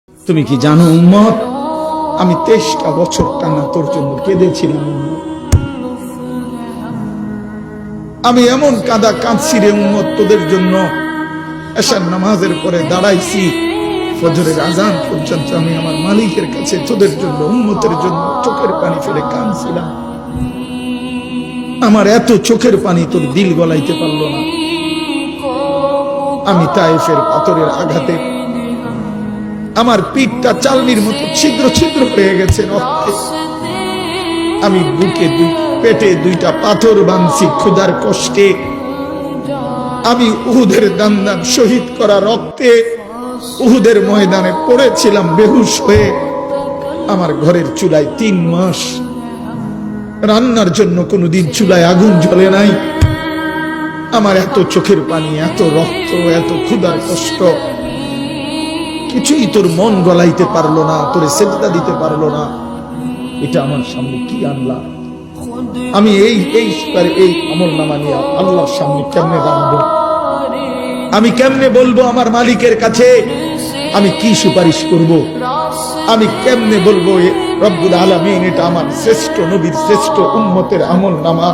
তুমি কি জানো উম্মত, আমি 23টা বছর টানা তোর জন্য কেঁদেছিলাম। আমি এমন কাঁদা কাঁদছি রে উম্মত তোদের জন্য। এশার নামাজের পরে দাঁড়াইছি, ফজরের আজান পর্যন্ত আমি আমার মালিকের কাছে তোদের জন্য, উম্মতের জন্য চোখের পানি ফেলে কাঁদছিলাম। আমার এত চোখের পানি তোর দিল গলাইতে পারলো না। আমি তায়েফের পাথরের আঘাতে আমার পিঠটা চালনির মতো ছিদ্র ছিদ্র হয়ে গেছে রক্তে। আমি বুকে পেটে 2টা পাথর বাঁধছি ক্ষুধার কষ্টে। আমি উহুদের দান্দান শহীদ করা রক্তে উহুদের ময়দানে পড়েছিলাম বেহুশ হয়ে। আমার ঘরের চুলায় 3 মাস রান্নার জন্য কোনোদিন চুলায় আগুন জ্বলে নাই। আমার এত চোখের পানি, এত রক্ত, এত ক্ষুধার কষ্ট, কিছুই তোর মন গলাইতে পারলো না, তোরে সেজদা দিতে পারলো না। এটা আমার সামনে কি আনলা? আমি এই আমল নামা নিয়ে আল্লাহর সামনে কেমনে রাখবো? আমি কেমনে বলবো আমার মালিকের কাছে আমি কি সুপারিশ করব? আমি কেমনে বলবো রব্বুল আলামিন এটা আমার শ্রেষ্ঠ নবীর শ্রেষ্ঠ উম্মতের আমল নামা,